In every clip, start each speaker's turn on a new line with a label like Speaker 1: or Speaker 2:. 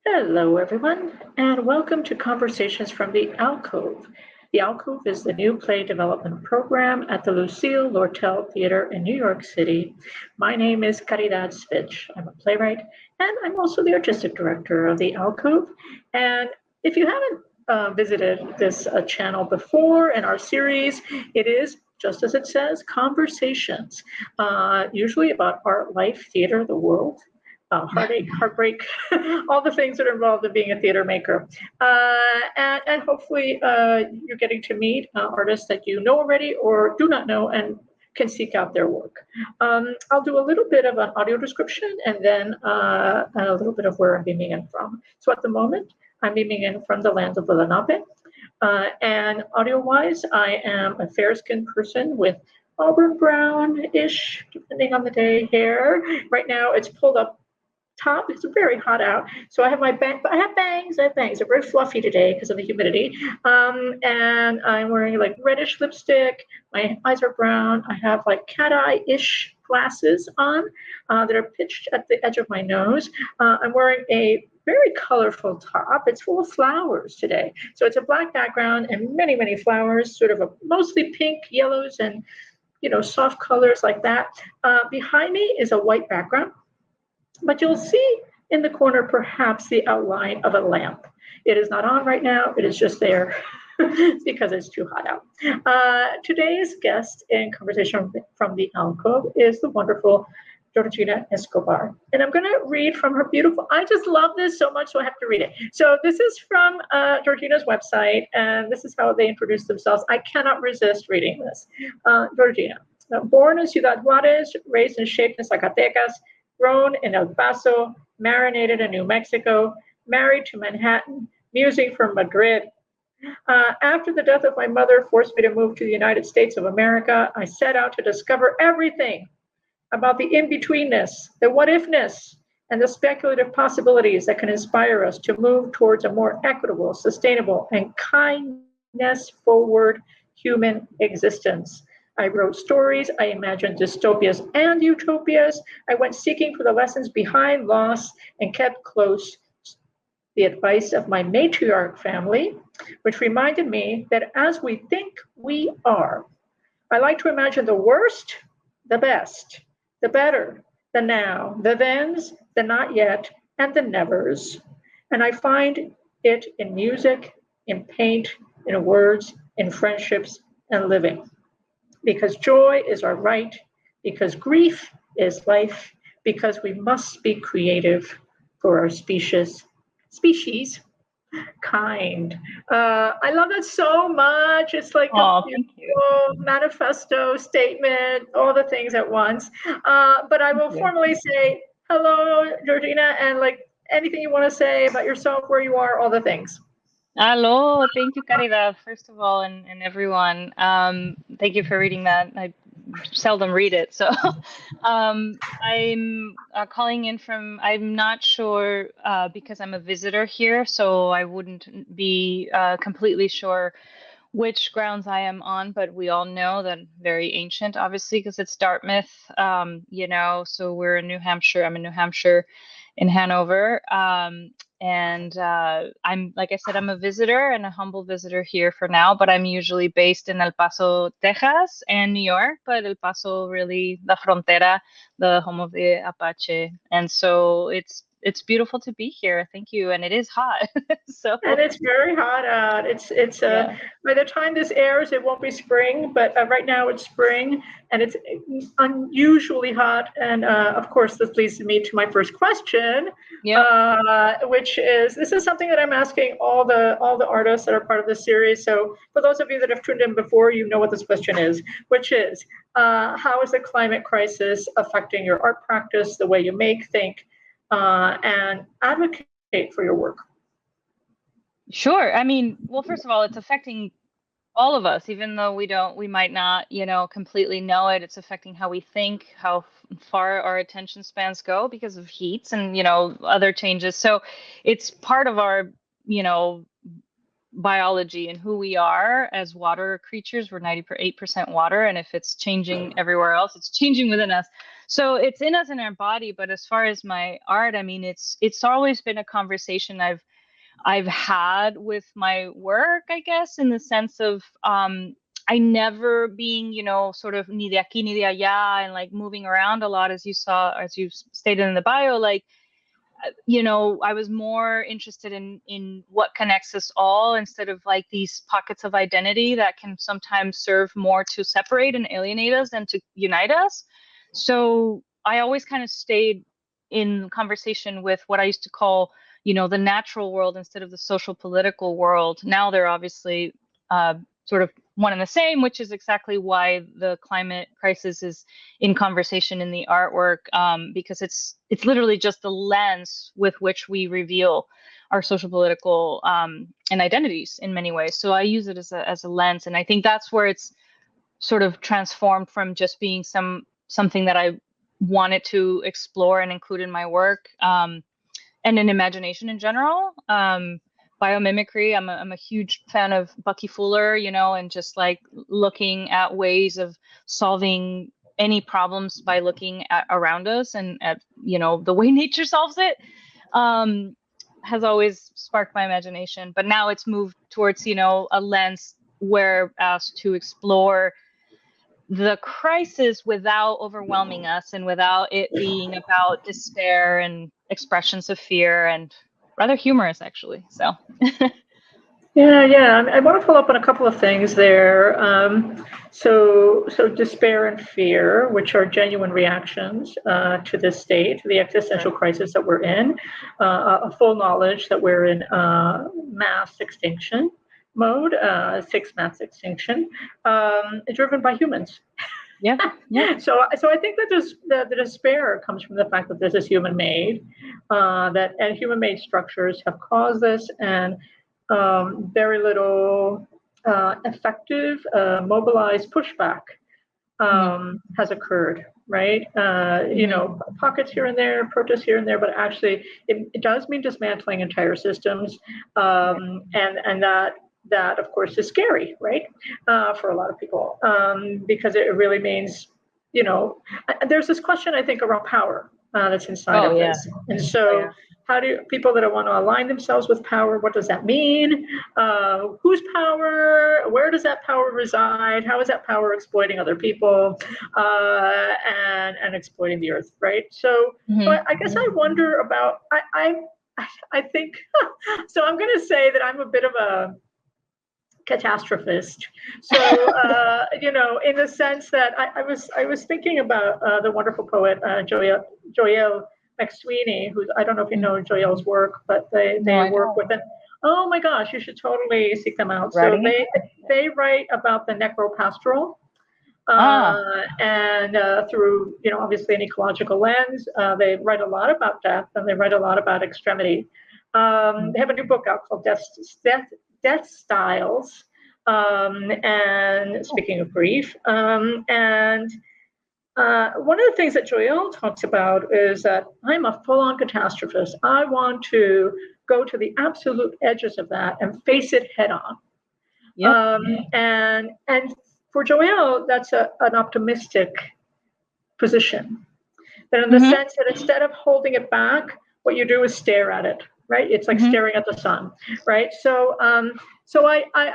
Speaker 1: Hello, everyone, and welcome to Conversations from the Alcove. The Alcove is the new play development program at the Lucille Lortel Theater in New York City. My name is Caridad Svich. I'm a playwright, and I'm also the artistic director of the Alcove. And if you haven't visited this channel before in our series, it is just as it says, conversations, usually about art, life, theater, the world, heartache, heartbreak, all the things that are involved in being a theater maker. And hopefully you're getting to meet artists that you know already or do not know and can seek out their work. I'll do a little bit of an audio description and then a little bit of where I'm beaming in from. So at the moment, I'm beaming in from the land of the Lenape. And audio-wise, I am a fair-skinned person with auburn brown-ish, depending on the day, hair. Right now, it's pulled up top. It's very hot out, so I have my I have bangs. They're very fluffy today because of the humidity. And I'm wearing like reddish lipstick. My eyes are brown. I have like cat eye-ish glasses on that are pitched at the edge of my nose. I'm wearing a very colorful top. It's full of flowers today. So it's a black background and many, many flowers, sort of mostly pink, yellows, and soft colors like that. Behind me is a white background. But you'll see in the corner perhaps the outline of a lamp. It is not on right now. It is just there because it's too hot out. Today's guest in Conversation from the Alcove is the wonderful Georgina Escobar. And I'm going to read from her beautiful, I just love this so much, so I have to read it. So this is from Georgina's website, and this is how they introduce themselves. I cannot resist reading this. Georgina, born in Ciudad Juarez, raised and shaped in Zacatecas, grown in El Paso, marinated in New Mexico, married to Manhattan, musing from Madrid. After the death of my mother forced me to move to the United States of America, I set out to discover everything about the in-betweenness, the what-ifness, and the speculative possibilities that can inspire us to move towards a more equitable, sustainable, and kindness-forward human existence. I wrote stories, I imagined dystopias and utopias. I went seeking for the lessons behind loss and kept close the advice of my matriarch family, which reminded me that as we think, we are. I like to imagine the worst, the best, the better, the now, the thens, the not yet, and the nevers. And I find it in music, in paint, in words, in friendships, and living. Because joy is our right, because grief is life, because we must be creative for our species kind. I love that so much. It's like a beautiful manifesto statement, all the things at once. But I will formally say hello, Georgina, and like anything you want to say about yourself, where you are, all the things.
Speaker 2: Hello, thank you, Caridad, first of all, and everyone. Thank you for reading that. I seldom read it. So I'm calling in from, I'm not sure because I'm a visitor here, so I wouldn't be completely sure which grounds I am on, but we all know that very ancient, obviously, because it's Dartmouth, so we're in New Hampshire. I'm in New Hampshire in Hanover. And I'm, like I said, I'm a visitor and a humble visitor here for now, but I'm usually based in El Paso, Texas and New York, but El Paso really la frontera, the home of the Apache. And so it's beautiful to be here. Thank you. And it is hot.
Speaker 1: And it's very hot out. It's by the time this airs, it won't be spring, but right now it's spring and it's unusually hot. And of course, this leads me to my first question, which is, this is something that I'm asking all the artists that are part of this series. So for those of you that have tuned in before, you know what this question is, which is, how is the climate crisis affecting your art practice, the way you make, think, and advocate for your work?
Speaker 2: Sure. I mean, well, first of all, it's affecting all of us, even though we might not, completely know it. It's affecting how we think, how far our attention spans go because of heats and, other changes. So it's part of our, biology and who we are as water creatures. We're 98% water, and if it's changing everywhere else, it's changing within us. So it's in us, in our body. But as far as my art, I mean, it's always been a conversation I've had with my work, I guess, in the sense of I never being, sort of ni de aquí ni de allá, and like moving around a lot, as you stated in the bio, like, I was more interested in what connects us all, instead of like these pockets of identity that can sometimes serve more to separate and alienate us than to unite us. So I always kind of stayed in conversation with what I used to call, the natural world instead of the social political world. Now they're obviously sort of one and the same, which is exactly why the climate crisis is in conversation in the artwork, because it's literally just the lens with which we reveal our social political and identities in many ways. So I use it as a lens, and I think that's where it's sort of transformed from just being something that I wanted to explore and include in my work, and in imagination in general. Biomimicry. I'm a huge fan of Bucky Fuller, and just like looking at ways of solving any problems by looking at around us and at, the way nature solves it, has always sparked my imagination. But now it's moved towards, a lens where asked to explore the crisis without overwhelming us and without it being about despair and expressions of fear, and rather humorous, actually. So
Speaker 1: Yeah. I want to follow up on a couple of things there. So despair and fear, which are genuine reactions to this state, the existential crisis that we're in, a full knowledge that we're in mass extinction mode, sixth mass extinction, driven by humans.
Speaker 2: Yeah.
Speaker 1: So I think that the despair comes from the fact that this is human made, and human made structures have caused this, and very little effective mobilized pushback has occurred, right? Pockets here and there, protests here and there, but actually it does mean dismantling entire systems, and that of course is scary, right, for a lot of people, because it really means, there's this question, I think, around power that's inside of this. And so how do people that want to align themselves with power, what does that mean? Whose power? Where does that power reside? How is that power exploiting other people, and exploiting the earth, right? So I guess I wonder about, I think, so I'm going to say that I'm a bit of a catastrophist. So, in the sense that I was thinking about the wonderful poet Joelle McSweeney, who's, I don't know if you know Joelle's work, but they work with it. Oh my gosh, you should totally seek them out. So they write about the necropastoral, and through, obviously an ecological lens. They write a lot about death, and they write a lot about extremity. They have a new book out called Death Styles, and speaking of grief, and one of the things that Joelle talks about is that I'm a full-on catastrophist. I want to go to the absolute edges of that and face it head on. And for Joelle, that's an optimistic position. That in the sense that instead of holding it back, what you do is stare at it. Right, it's like staring at the sun, right? So, I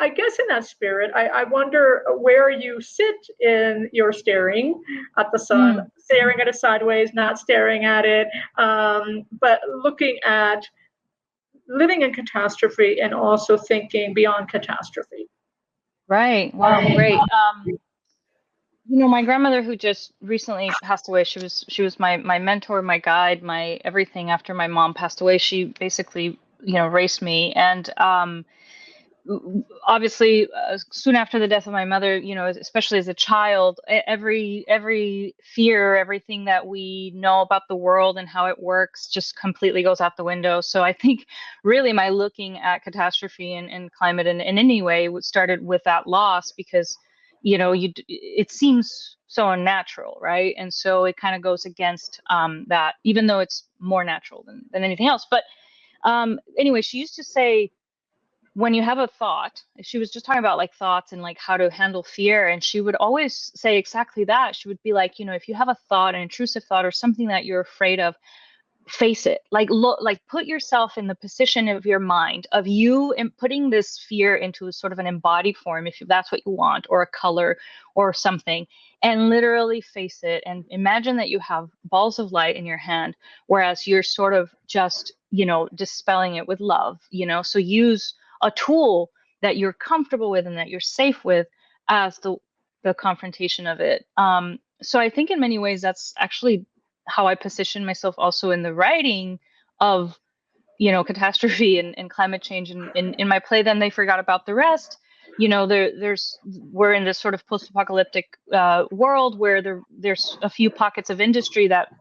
Speaker 1: guess in that spirit, I wonder where you sit in your staring at the sun, staring at it sideways, not staring at it, but looking at living in catastrophe and also thinking beyond catastrophe.
Speaker 2: Right. Wow. Great. My grandmother, who just recently passed away, she was my mentor, my guide, my everything after my mom passed away. She basically, raised me. And obviously, soon after the death of my mother, especially as a child, every fear, everything that we know about the world and how it works just completely goes out the window. So I think really my looking at catastrophe and climate in any way started with that loss, because it seems so unnatural, right? And so it kind of goes against that, even though it's more natural than anything else. But anyway, she used to say, when you have a thought, she was just talking about like thoughts and like how to handle fear. And she would always say exactly that. She would be like, if you have a thought, an intrusive thought or something that you're afraid of, face it. Like, look, like put yourself in the position of your mind of you and putting this fear into sort of an embodied form, if that's what you want, or a color or something, and literally face it and imagine that you have balls of light in your hand, whereas you're sort of just, dispelling it with love, so use a tool that you're comfortable with and that you're safe with as the confrontation of it. So I think in many ways that's actually how I position myself also in the writing of, catastrophe and climate change in my play. Then They Forgot About the Rest. We're in this sort of post-apocalyptic world where there's a few pockets of industry that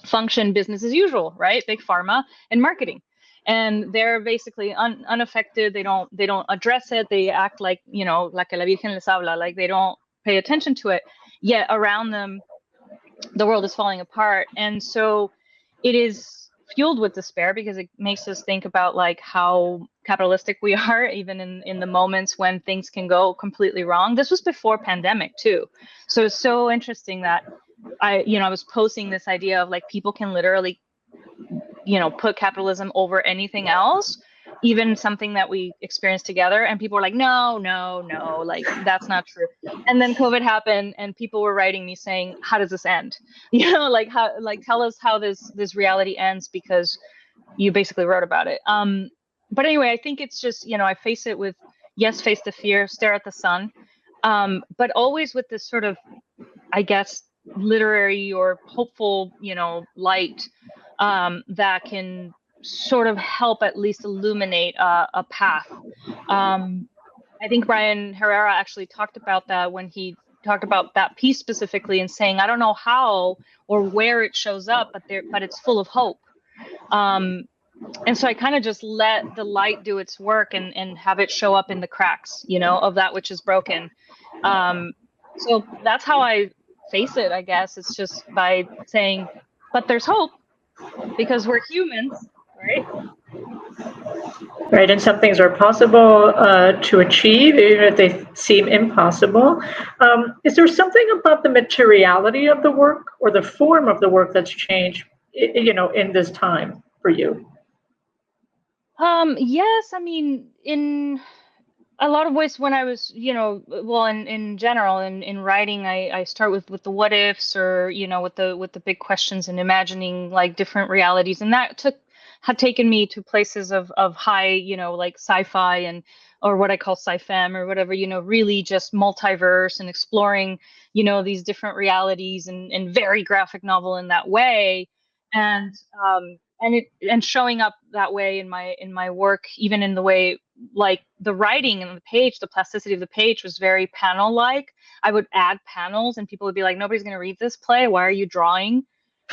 Speaker 2: function business as usual, right? Big pharma and marketing. And they're basically unaffected. They don't address it. They act like, like que la Virgen les habla, like they don't pay attention to it. Yet around them, the world is falling apart. And so it is fueled with despair because it makes us think about like how capitalistic we are, even in the moments when things can go completely wrong. This was before pandemic too. So it's so interesting that I was posting this idea of like people can literally, put capitalism over anything else, even something that we experience together. And people were like, no, like that's not true. And then COVID happened and people were writing me saying, how does this end? Tell us how this reality ends, because you basically wrote about it. But anyway, I think it's just, I face it with, yes, face the fear, stare at the sun. But always with this sort of, I guess, literary or hopeful, light that can sort of help at least illuminate a path. I think Brian Herrera actually talked about that when he talked about that piece specifically, and saying, I don't know how or where it shows up, but it's full of hope. And so I kind of just let the light do its work and have it show up in the cracks, of that which is broken. So that's how I face it, I guess. It's just by saying, but there's hope because we're humans, right?
Speaker 1: Right, and some things are possible to achieve, even if they seem impossible. Is there something about the materiality of the work or the form of the work that's changed, in this time for you?
Speaker 2: Yes, I mean, in a lot of ways, when I was, in general, in writing, I start with the what ifs, or with the big questions, and imagining like different realities, and that had taken me to places of high, like sci-fi and or what I call sci-fem or whatever, really just multiverse and exploring, these different realities, and very graphic novel in that way, and showing up that way in my work, even in the way like the writing and the page, the plasticity of the page was very panel like. I would add panels and people would be like, nobody's going to read this play. Why are you drawing?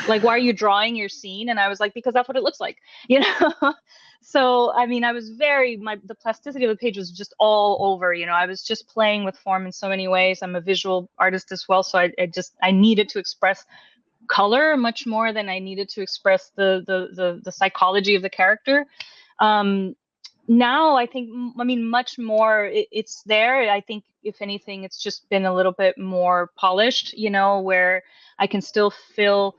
Speaker 2: Like, why are you drawing your scene? And I was like, because that's what it looks like, So, I mean, I was the plasticity of the page was just all over, I was just playing with form in so many ways. I'm a visual artist as well. So I needed to express color much more than I needed to express the psychology of the character. Now I think, much more it's there. I think if anything, it's just been a little bit more polished, where I can still feel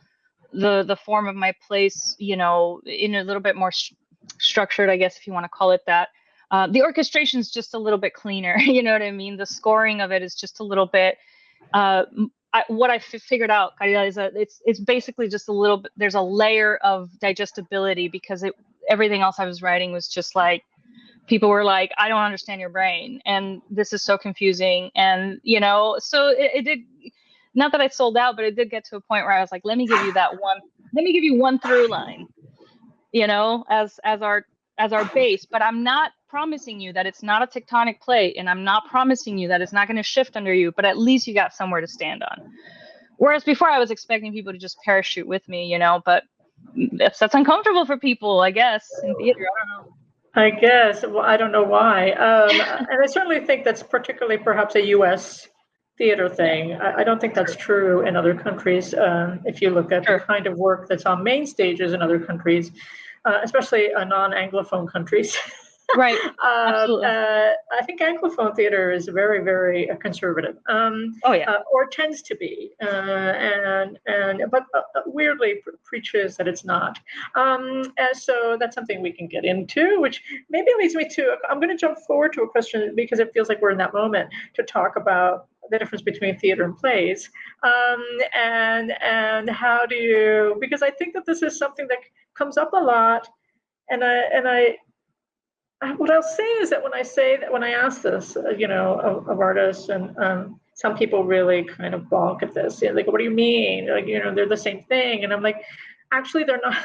Speaker 2: the form of my place, in a little bit more structured, I guess, if you want to call it that. The orchestration is just a little bit cleaner, you know what I mean? The scoring of it is just a little bit, what I figured out, Caridad, is that it's basically just a little bit, there's a layer of digestibility, because everything else I was writing was just like, people were like, I don't understand your brain, and this is so confusing. And, so it did, not that I sold out, but it did get to a point where I was like, let me give you one through line, as our base, but I'm not promising you that it's not a tectonic plate, and I'm not promising you that it's not going to shift under you, but at least you got somewhere to stand on. Whereas before I was expecting people to just parachute with me, but that's uncomfortable for people, I guess, in theater. I don't know.
Speaker 1: I guess. Well, I don't know why. And I certainly think that's particularly perhaps a U.S. theater thing. I don't think that's true in other countries. If you look at the kind of work that's on main stages in other countries, especially non-Anglophone countries,
Speaker 2: Right. Absolutely.
Speaker 1: I think Anglophone theater is very, very conservative,
Speaker 2: Oh yeah.
Speaker 1: or tends to be, but weirdly preaches that it's not. And so that's something we can get into, which maybe leads me to. I'm going to jump forward to a question because it feels like we're in that moment to talk about the difference between theater and plays, and how do you? Because I think that this is something that comes up a lot, and I what I'll say is that when I ask this, of artists, and some people really kind of balk at this. Like, what do you mean? Like, they're the same thing, and I'm like, actually, they're not.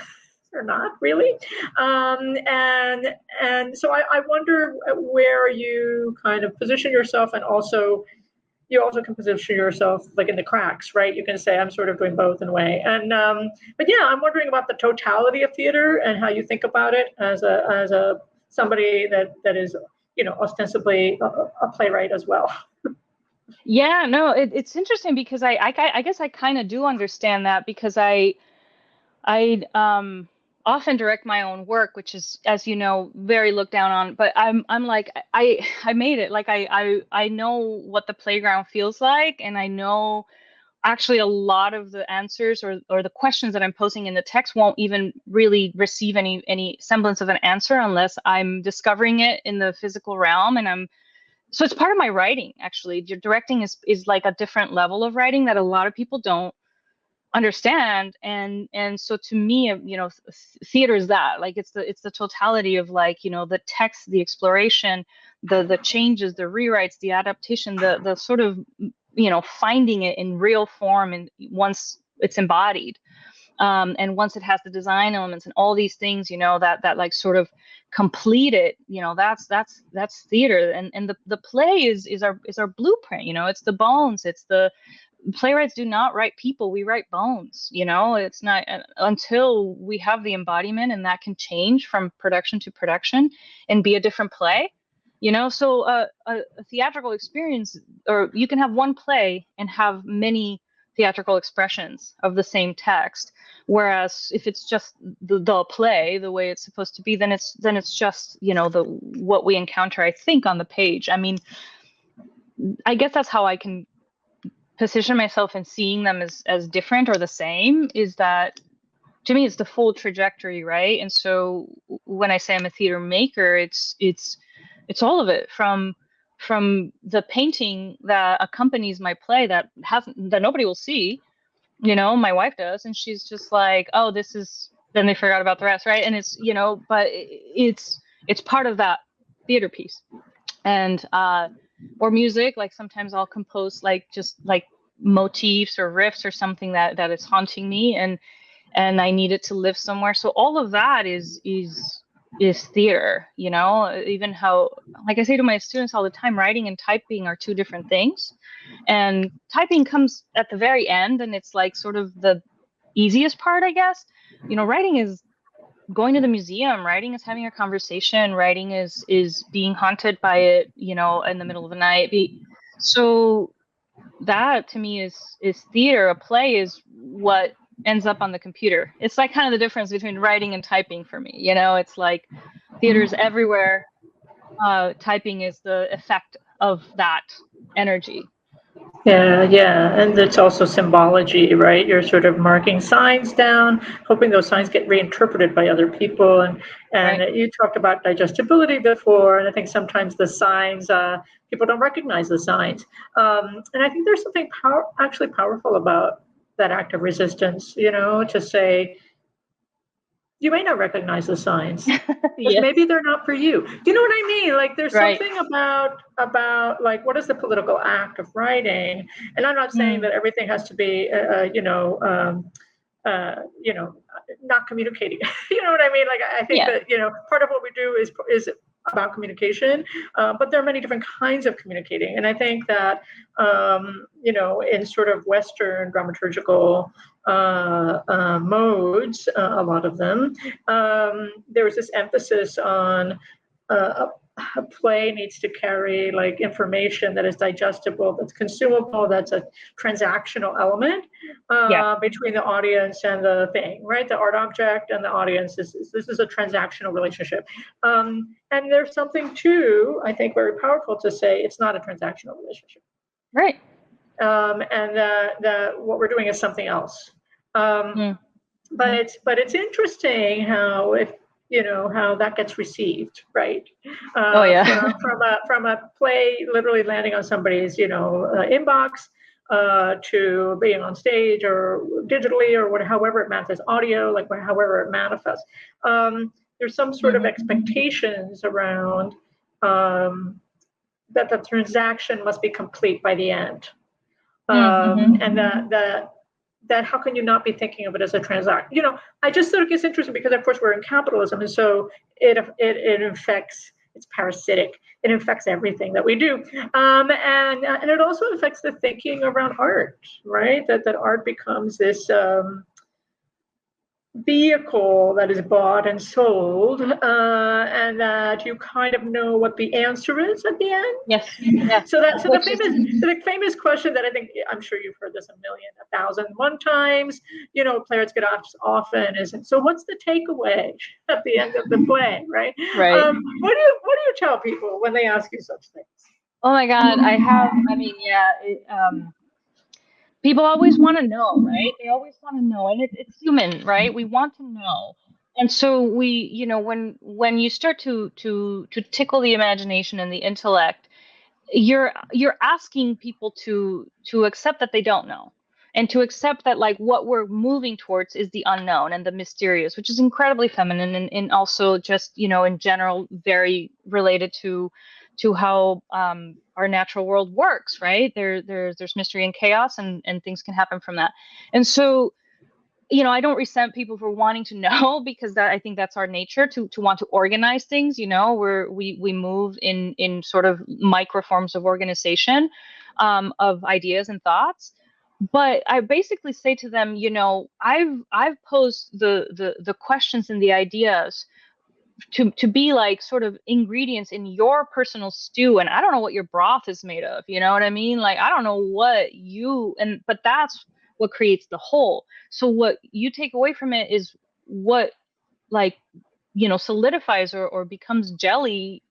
Speaker 1: They're not really. And so I wonder where you kind of position yourself, and also you also can position yourself like in the cracks, right? You can say I'm sort of doing both in a way. And but yeah, I'm wondering about the totality of theater and how you think about it as a somebody that is ostensibly a playwright as well.
Speaker 2: Yeah, no, it's interesting because I guess I kind of do understand that, because I often direct my own work, which is, as you know, very looked down on. But I'm like, I made it. Like I know what the playground feels like, and I know actually a lot of the answers or the questions that I'm posing in the text won't even really receive any semblance of an answer unless I'm discovering it in the physical realm. And so it's part of my writing. Actually, directing is like a different level of writing that a lot of people don't understand. And so to me, theater is that, like, it's the totality of, like, the text, the exploration, the changes, the rewrites, the adaptation, the sort of finding it in real form, and once it's embodied, and once it has the design elements and all these things, that like sort of complete it, that's theater. And the play is our blueprint. It's the bones. It's the Playwrights do not write people, we write bones. It's not until we have the embodiment, and that can change from production to production and be a different play. So a theatrical experience, or you can have one play and have many theatrical expressions of the same text. Whereas if it's just the play the way it's supposed to be, then it's just the what we encounter, I think, on the page. I mean, I guess that's how I can position myself in seeing them as different or the same, is that to me it's the full trajectory, right? And so when I say I'm a theater maker, it's all of it, from the painting that accompanies my play that nobody will see. My wife does, and she's just like, oh, this is, then they forgot about the rest, right? And it's but it's part of that theater piece. And or music, like sometimes I'll compose like just like motifs or riffs or something that is haunting me, and I need it to live somewhere. So all of that is theater. Even how, like I say to my students all the time, writing and typing are two different things, and typing comes at the very end, and it's like sort of the easiest part, I guess. Writing is going to the museum, writing is having a conversation, writing is being haunted by it, in the middle of the night. So that to me is theater. A play is what ends up on the computer. It's like kind of the difference between writing and typing for me. It's like theater's everywhere. Typing is the effect of that energy.
Speaker 1: Yeah, and it's also symbology, right? You're sort of marking signs down, hoping those signs get reinterpreted by other people. And
Speaker 2: Right.
Speaker 1: You talked about digestibility before, and I think sometimes the signs, people don't recognize the signs. And I think there's something actually powerful about that act of resistance, to say, you may not recognize the signs because
Speaker 2: Yes.
Speaker 1: maybe they're not for you. Do you know what I mean? Like, there's
Speaker 2: Right.
Speaker 1: something about like, what is the political act of writing? And I'm not saying that everything has to be not communicating. You know what I mean? Like, I think
Speaker 2: Yeah.
Speaker 1: that part of what we do is about communication, but there are many different kinds of communicating. And I think that in sort of Western dramaturgical modes, a lot of them, there was this emphasis on a play needs to carry like information that is digestible, that's consumable, that's a transactional element between the audience and the thing, right? The art object and the audience this is a transactional relationship. And there's something too, I think, very powerful to say it's not a transactional relationship.
Speaker 2: Right.
Speaker 1: And what we're doing is something else. But it's interesting how how that gets received, right? From a play literally landing on somebody's inbox to being on stage or digitally or however it manifests, audio, like however it manifests. There's some sort of expectations around that the transaction must be complete by the end. And that how can you not be thinking of it as a transaction? I just thought it's interesting because, of course, we're in capitalism, and so it infects. It's parasitic. It infects everything that we do, and it also affects the thinking around art, right? That art becomes this vehicle that is bought and sold, and that you kind of know what the answer is at the end.
Speaker 2: Yes. Yeah.
Speaker 1: So the famous question that I'm sure you've heard this 1,001 times, playwrights get asked often is, so what's the takeaway at the end of the play, right?
Speaker 2: Right.
Speaker 1: What do you tell people when they ask you such things?
Speaker 2: Oh my God, people always want to know, right? They always want to know, and it's human, right? We want to know. And so we, when you start to tickle the imagination and the intellect, you're asking people to accept that they don't know, and to accept that like what we're moving towards is the unknown and the mysterious, which is incredibly feminine and also just, in general, very related to how our natural world works, right? There's mystery and chaos, and things can happen from that. And so, I don't resent people for wanting to know, because I think that's our nature to want to organize things. We move in sort of micro forms of organization of ideas and thoughts. But I basically say to them, I've posed the questions and the ideas to be like sort of ingredients in your personal stew, and I don't know what your broth is made of, you know what I mean? Like, I don't know what but that's what creates the whole. So what you take away from it is what, like, solidifies or becomes jelly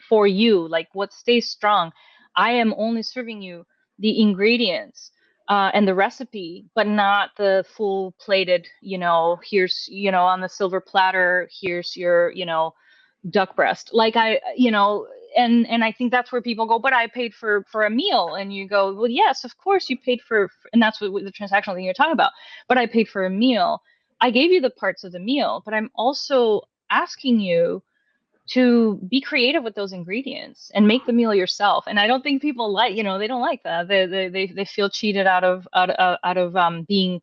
Speaker 2: for you, like what stays strong. I am only serving you the ingredients and the recipe, but not the full plated, here's, on the silver platter, here's your, duck breast. Like and I think that's where people go, but I paid for a meal. And you go, well, yes, of course you paid for, and that's what the transactional thing you're talking about. But I paid for a meal. I gave you the parts of the meal, but I'm also asking you to be creative with those ingredients and make the meal yourself. And I don't think people they don't like that. They feel cheated out of being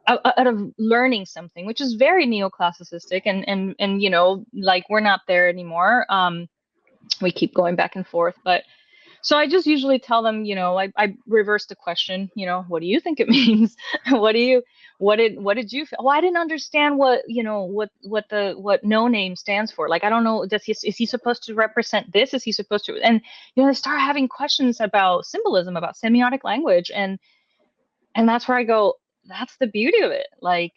Speaker 2: out of learning something, which is very neoclassicistic, and like we're not there anymore. We keep going back and forth, but so I just usually tell them, I reverse the question, what do you think it means? What did you feel? Well, I didn't understand what no name stands for. Like, I don't know, is he supposed to represent this? Is he supposed to? And, they start having questions about symbolism, about semiotic language. And that's where I go, that's the beauty of it. Like,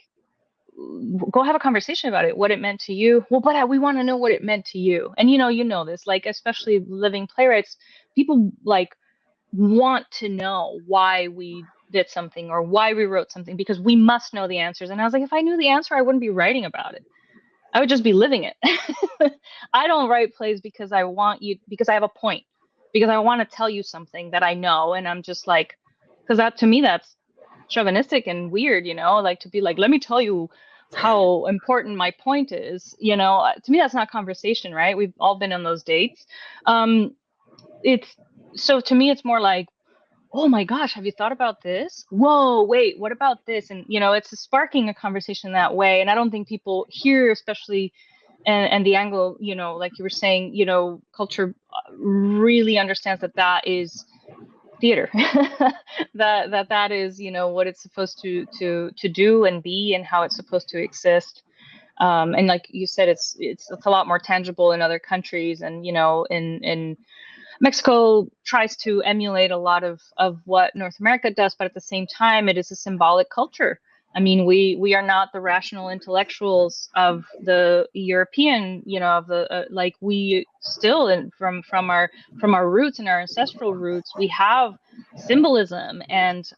Speaker 2: go have a conversation about it, what it meant to you. Well, but we want to know what it meant to you. And you know this, like, especially living playwrights, people like want to know why we did something or why we wrote something, because we must know the answers. And I was like, if I knew the answer, I wouldn't be writing about it. I would just be living it. I don't write plays because I have a point, because I want to tell you something that I know. And I'm just like, because that, to me, that's chauvinistic and weird, like to be like, let me tell you how important my point is. To me, that's not conversation, right? We've all been on those dates. So to me, it's more like, oh my gosh, have you thought about this? Whoa, wait, what about this? And it's sparking a conversation that way. And I don't think people here, especially and the Anglo, like you were saying, culture really understands that is theater. that is, what it's supposed to do and be, and how it's supposed to exist. And like you said, it's a lot more tangible in other countries, and in Mexico tries to emulate a lot of what North America does, but at the same time, it is a symbolic culture. I mean, we are not the rational intellectuals of the European, of the like we still from our roots and our ancestral roots, we have symbolism and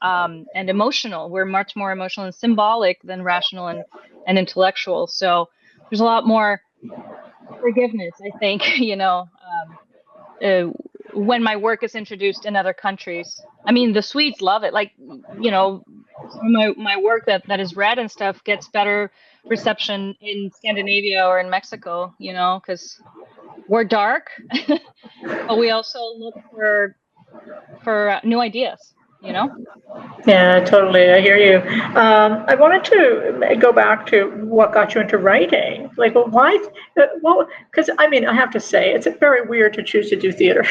Speaker 2: emotional. We're much more emotional and symbolic than rational and intellectual. So there's a lot more forgiveness, I think, when my work is introduced in other countries. I mean, the Swedes love it. Like, my work that is read and stuff gets better reception in Scandinavia or in Mexico, because we're dark, but we also look for new ideas,
Speaker 1: Yeah, totally. I hear you. I wanted to go back to what got you into writing. Like, well, why? Well, because I mean, I have to say, it's very weird to choose to do theater.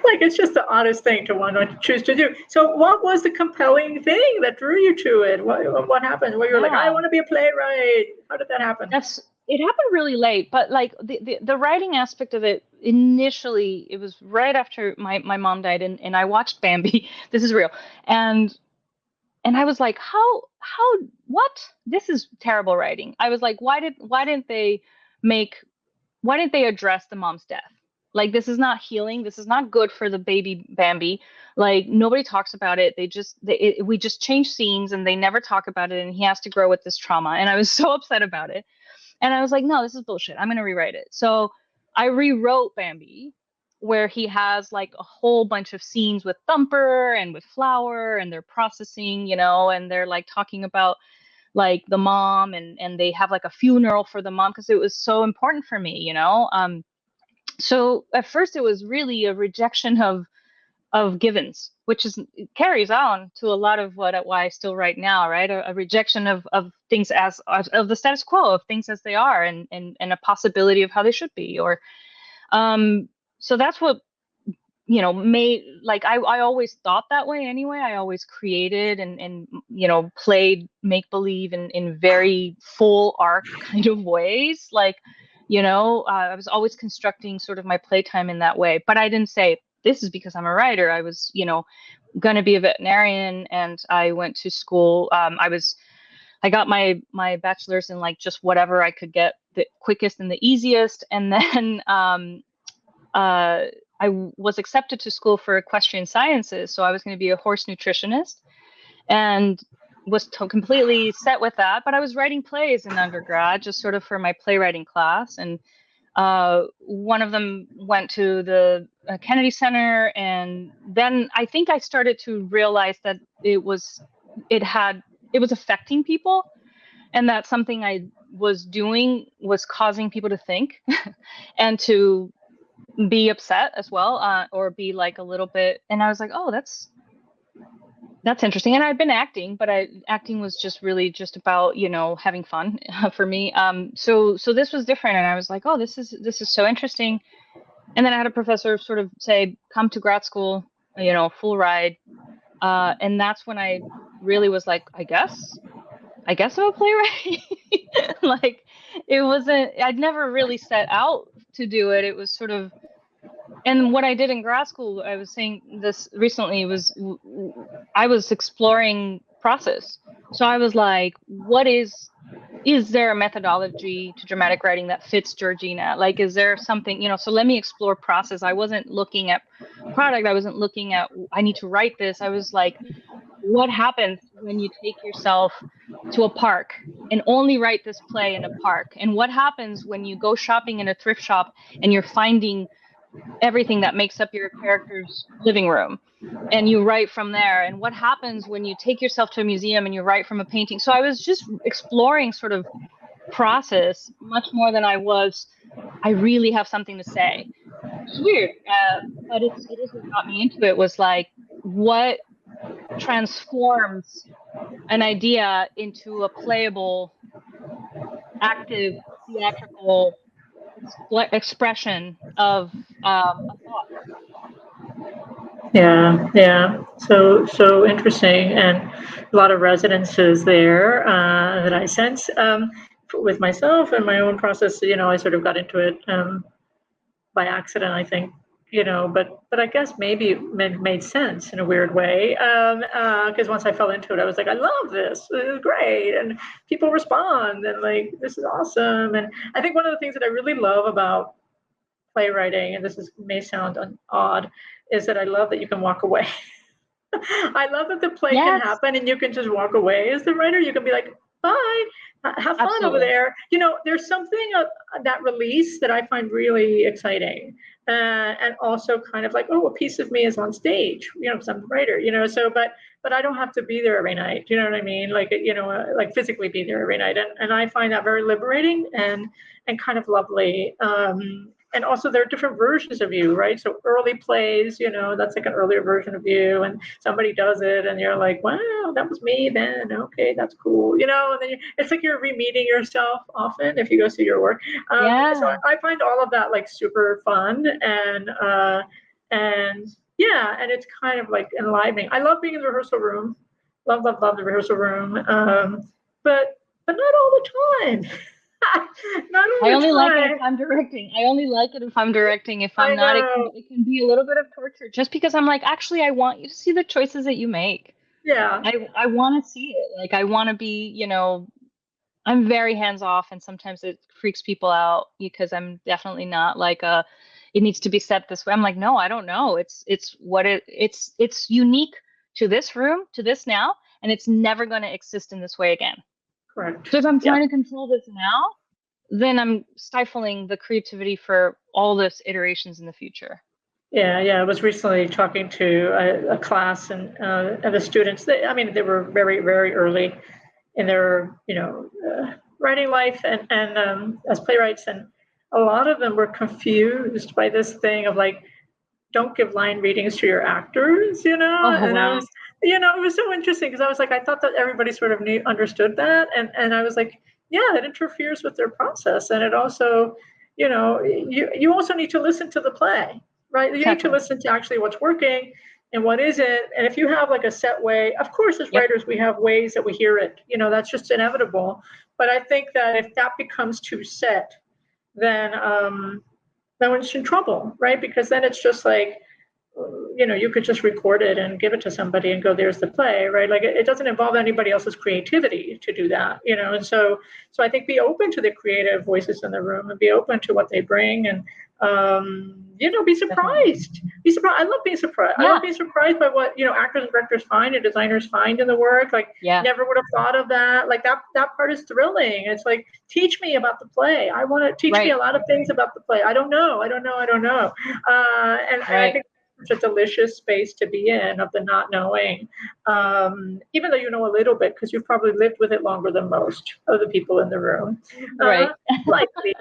Speaker 1: Like, it's just the oddest thing to want to choose to do. So, what was the compelling thing that drew you to it? What happened? Where you were like, I want to be a playwright. How did that happen?
Speaker 2: It happened really late, but like the writing aspect of it, initially, it was right after my mom died, and I watched Bambi. This is real. And I was like, what? This is terrible writing. I was like, why didn't they address the mom's death? Like, this is not healing. This is not good for the baby Bambi. Like, nobody talks about it. We just change scenes and they never talk about it. And he has to grow with this trauma. And I was so upset about it. And I was like, no, this is bullshit. I'm going to rewrite it. So I rewrote Bambi, where he has like a whole bunch of scenes with Thumper and with Flower, and they're processing, and they're like talking about like the mom, and they have like a funeral for the mom because it was so important for me, So at first it was really a rejection of givens, which carries on to a lot of why I still write now, right? A rejection of things of the status quo, of things as they are, and a possibility of how they should be, or so that's what made, like, I always thought that way anyway. I always created and played make believe in very full arc kind of ways, like. I was always constructing sort of my playtime in that way, but I didn't say this is because I'm a writer. I was, going to be a veterinarian, and I went to school. I got my bachelor's in like just whatever I could get the quickest and the easiest, and then I was accepted to school for equestrian sciences, so I was going to be a horse nutritionist, and was completely set with that. But I was writing plays in undergrad, just sort of for my playwriting class. And one of them went to the Kennedy Center. And then I think I started to realize that it was affecting people, and that something I was doing was causing people to think and to be upset as well, or be like a little bit. And I was like, oh, that's interesting. And I'd been acting, but acting was just really just about, having fun for me. So this was different. And I was like, oh, this is so interesting. And then I had a professor sort of say, come to grad school, full ride. And that's when I really was like, I guess I'm a playwright. Like, it wasn't, I'd never really set out to do it. It was sort of, and what I did in grad school, I was saying this recently, was I was exploring process. So I was like, is there a methodology to dramatic writing that fits Georgina? Like, is there something, so let me explore process. I wasn't looking at product. I wasn't looking at, I need to write this. I was like, what happens when you take yourself to a park and only write this play in a park? And what happens when you go shopping in a thrift shop and you're finding everything that makes up your character's living room, and you write from there? And what happens when you take yourself to a museum and you write from a painting? So I was just exploring sort of process much more than I really have something to say. It's weird, but it is what got me into it, was like, what transforms an idea into a playable, active, theatrical expression of a thought.
Speaker 1: Yeah. So interesting, and a lot of resonances there that I sense. with myself and my own process, I sort of got into it by accident, I think, but I guess maybe it made sense in a weird way. Because once I fell into it, I was like, I love this. This is great. And people respond and like, this is awesome. And I think one of the things that I really love about playwriting, and may sound odd, is that I love that you can walk away. I love that the play can happen and you can just walk away as the writer. You can be like, bye, have fun over there. There's something of that release that I find really exciting. And also kind of like, oh, a piece of me is on stage, because I'm a writer, so, but I don't have to be there every night. Do you know what I mean? Like, like physically be there every night. And I find that very liberating and kind of lovely. And also there are different versions of you, right? So early plays, that's like an earlier version of you, and somebody does it and you're like, wow, that was me then. Okay, that's cool. And then it's like you're re-meeting yourself often if you go see your work. So I find all of that like super fun and yeah, and it's kind of like enlivening. I love being in the rehearsal room. Love the rehearsal room. But not all the time.
Speaker 2: I only like it if I'm directing. If I'm not, it can be a little bit of torture just because I'm like, actually, I want you to see the choices that you make.
Speaker 1: Yeah.
Speaker 2: I want to see it. Like, I want to be, I'm very hands off, and sometimes it freaks people out because I'm definitely not like it needs to be set this way. I'm like, no, I don't know. It's unique to this room, to this now, and it's never going to exist in this way again.
Speaker 1: Correct.
Speaker 2: So if I'm trying to control this now, then I'm stifling the creativity for all those iterations in the future.
Speaker 1: Yeah. I was recently talking to a class and the students. They were very, very early in their, writing life and as playwrights, and a lot of them were confused by this thing of like, don't give line readings to your actors,
Speaker 2: Oh,
Speaker 1: and
Speaker 2: wow.
Speaker 1: I was, it was so interesting because I was like, I thought that everybody sort of understood that. And I was like, yeah, it interferes with their process. And it also, you also need to listen to the play, right? You need to listen to actually what's working and what isn't. And if you have like a set way, of course, as writers, we have ways that we hear it, that's just inevitable. But I think that if that becomes too set, then it's in trouble, right? Because then it's just like, you could just record it and give it to somebody and go, there's the play, right? Like it doesn't involve anybody else's creativity to do that, and so I think be open to the creative voices in the room and be open to what they bring and, be surprised. Be surprised. I love being surprised. I love being surprised by what, actors and directors find and designers find in the work. Like, never would have thought of that. Like that part is thrilling. It's like, teach me about the play. I want to teach me a lot of things about the play. I don't know. And I think it's a delicious space to be in, of the not knowing, even though you know a little bit because you've probably lived with it longer than most of the people in the room.
Speaker 2: Right.
Speaker 1: Likely.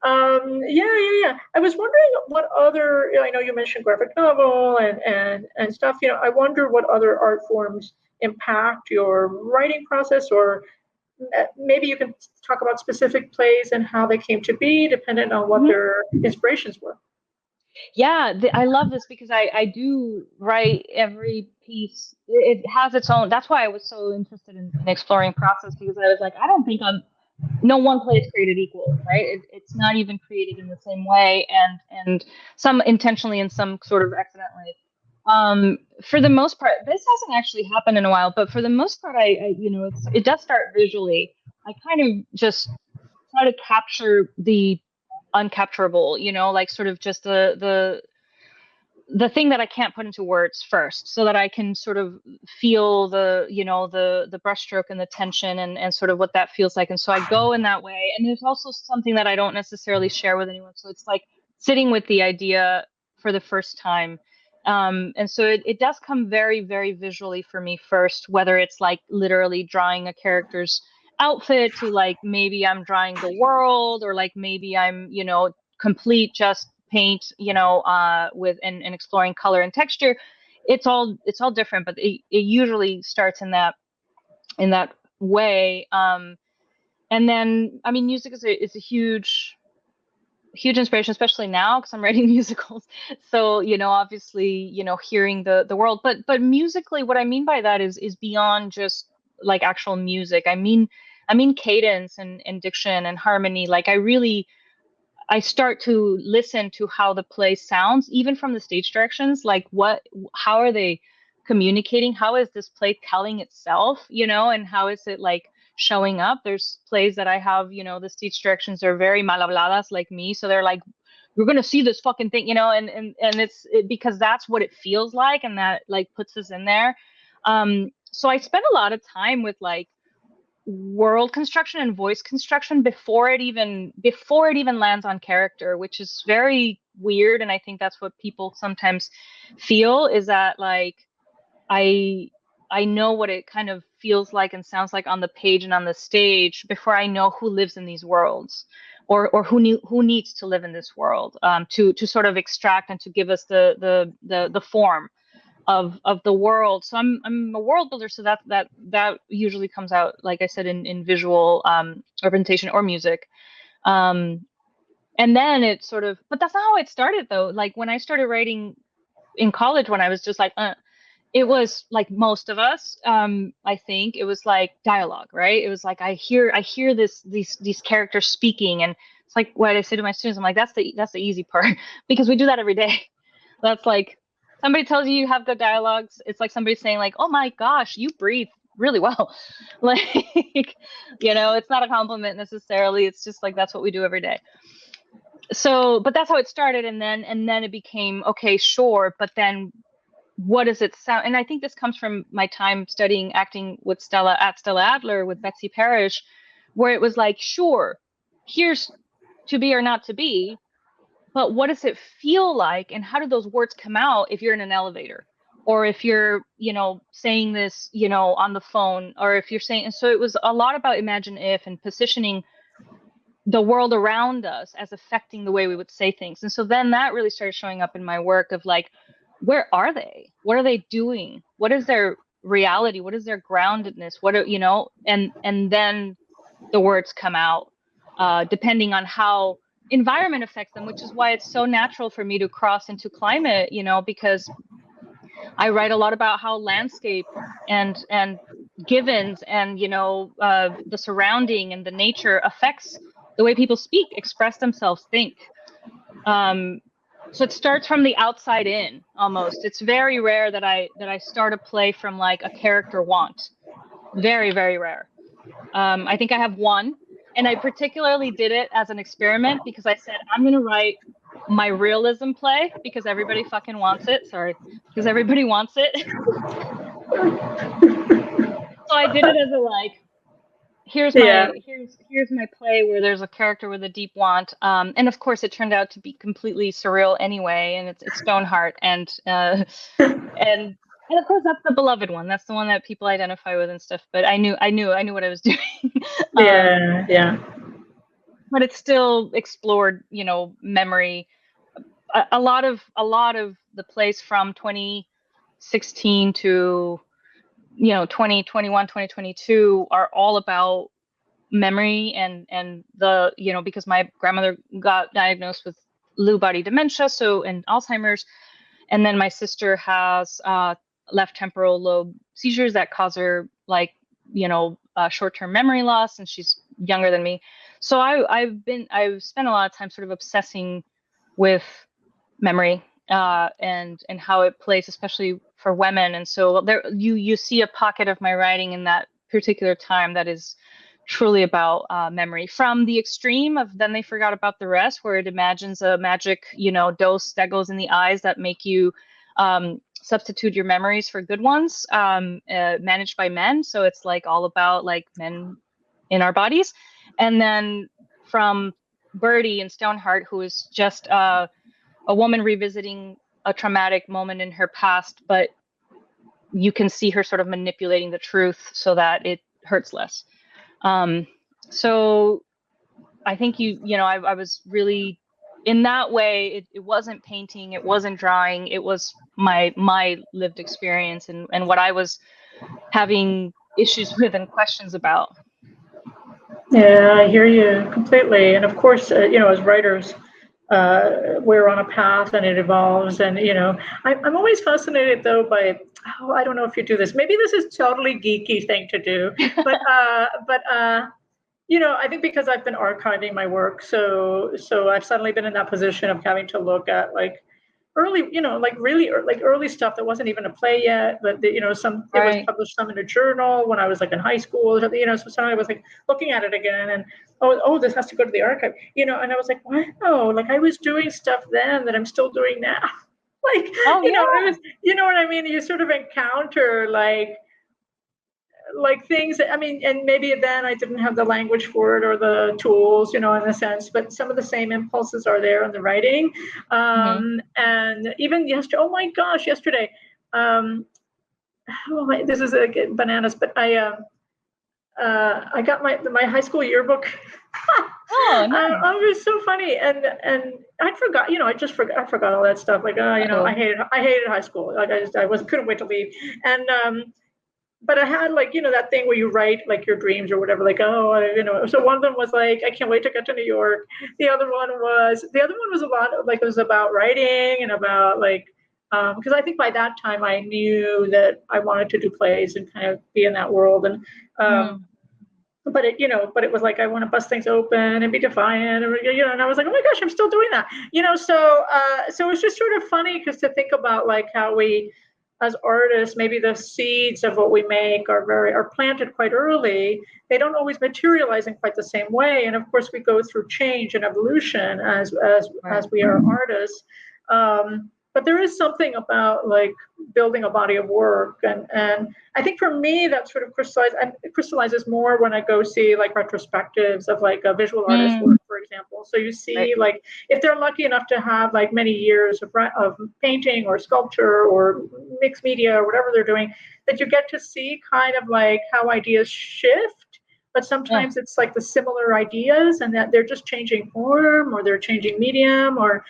Speaker 1: Yeah. I was wondering what other, I know you mentioned graphic novel and stuff, I wonder what other art forms impact your writing process, or maybe you can talk about specific plays and how they came to be, dependent on what their inspirations were.
Speaker 2: Yeah, I love this because I do write every piece. It has its own. That's why I was so interested in exploring process, because I was like, I don't think no one play is created equal, right? It's not even created in the same way, and some intentionally and some sort of accidentally. For the most part, this hasn't actually happened in a while, but for the most part, it does start visually. I kind of just try to capture the uncapturable, like sort of just the thing that I can't put into words first, so that I can sort of feel the brushstroke and the tension and sort of what that feels like. And so I go in that way. And there's also something that I don't necessarily share with anyone. So it's like sitting with the idea for the first time. And so it does come very, very visually for me first, whether it's like literally drawing a character's outfit to like maybe I'm drawing the world, or like maybe I'm complete just paint with and exploring color and texture. It's all different, but it usually starts in that way. And then music is a huge inspiration, especially now because I'm writing musicals. So obviously hearing the world, but musically, what I mean by that is beyond just like actual music. I mean I mean cadence and diction and harmony. Like I start to listen to how the play sounds, even from the stage directions. Like how are they communicating? How is this play telling itself, and how is it like showing up? There's plays that I have, the stage directions are very mal habladas like me. So they're like, we're going to see this fucking thing, and it's because that's what it feels like. And that like puts us in there. So I spent a lot of time with like world construction and voice construction before it even lands on character, which is very weird. And I think that's what people sometimes feel, is that like I know what it kind of feels like and sounds like on the page and on the stage before I know who lives in these worlds, or who needs to live in this world, to sort of extract and to give us the form of the world. So I'm a world builder, so that usually comes out, like I said, in visual representation or music. And then it sort of, but that's not how it started though. Like when I started writing in college, when I was just like, it was like most of us, I think it was like dialogue, right? It was like I hear these characters speaking, and it's like what I say to my students, I'm like, that's the easy part because we do that every day. That's like somebody tells you have good dialogues. It's like somebody saying like, oh my gosh, you breathe really well. Like, it's not a compliment necessarily. It's just like, that's what we do every day. So, but that's how it started. And then it became, okay, sure. But then what does it sound? And I think this comes from my time studying acting with Stella Adler with Betsy Parrish, where it was like, sure, here's to be or not to be. But what does it feel like, and how do those words come out if you're in an elevator, or if you're, saying this, on the phone, or if you're saying, and so it was a lot about imagine if and positioning the world around us as affecting the way we would say things. And so then that really started showing up in my work of like, where are they? What are they doing? What is their reality? What is their groundedness? And then the words come out, depending on how environment affects them, which is why it's so natural for me to cross into climate, because I write a lot about how landscape and givens and the surrounding and the nature affects the way people speak, express themselves, think. So it starts from the outside in almost. It's very rare that I start a play from like a character want. Very, very rare. I think I have one. And I particularly did it as an experiment because I said, I'm going to write my realism play because everybody fucking wants it. Sorry, because everybody wants it. So I did it as a like, here's my play where there's a character with a deep want. And of course it turned out to be completely surreal anyway. And it's Stoneheart. And of course that's the beloved one. That's the one that people identify with and stuff. But I knew what I was doing.
Speaker 1: Yeah.
Speaker 2: But it still explored, memory. A lot of the plays from 2016 to 2021, 2022 are all about memory and the because my grandmother got diagnosed with Lewy body dementia, and Alzheimer's, and then my sister has left temporal lobe seizures that cause her like short-term memory loss, and she's younger than me. So I've spent a lot of time sort of obsessing with memory and how it plays, especially for women. And so there you see a pocket of my writing in that particular time that is truly about memory, from the extreme of then they forgot about the rest, where it imagines a magic dose that goes in the eyes that make you substitute your memories for good ones, managed by men. So it's like all about like men in our bodies. And then from Birdie and Stoneheart, who is just a woman revisiting a traumatic moment in her past, but you can see her sort of manipulating the truth so that it hurts less. So I think I was really, in that way, it wasn't painting, it wasn't drawing, it was my lived experience and what I was having issues with and questions about.
Speaker 1: Yeah, I hear you completely. And of course, as writers, we're on a path and it evolves. And, I'm always fascinated though by, I don't know if you do this, maybe this is totally geeky thing to do, but I think because I've been archiving my work, so I've suddenly been in that position of having to look at like early, like really like early stuff that wasn't even a play yet, but it was published some in a journal when I was like in high school, so suddenly I was like looking at it again, and oh, this has to go to the archive, and I was like, wow, like I was doing stuff then that I'm still doing now, like, it was, you know what I mean? You sort of encounter like things that, and maybe then I didn't have the language for it or the tools, in a sense, but some of the same impulses are there in the writing. And even yesterday, oh my gosh, yesterday, this is bananas, but I got my high school yearbook.
Speaker 2: Oh, nice.
Speaker 1: It was so funny, and I forgot, I forgot all that stuff. Like, I hated high school. Like I couldn't wait to leave, and but I had like, that thing where you write like your dreams or whatever, like, so one of them was like, I can't wait to get to New York. The other one was a lot of, like, it was about writing and about like, because I think by that time I knew that I wanted to do plays and kind of be in that world. And, but it was like, I want to bust things open and be defiant, and I was like, oh my gosh, I'm still doing that, so it's just sort of funny because to think about like how we, as artists, maybe the seeds of what we make are planted quite early. They don't always materialize in quite the same way. And of course we go through change and evolution as we are artists. But there is something about like building a body of work. And I think for me that sort of crystallizes more when I go see like retrospectives of like a visual artist work, for example. So you see like if they're lucky enough to have like many years of painting or sculpture or mixed media or whatever they're doing, that you get to see kind of like how ideas shift. But sometimes it's like the similar ideas and that they're just changing form or they're changing medium or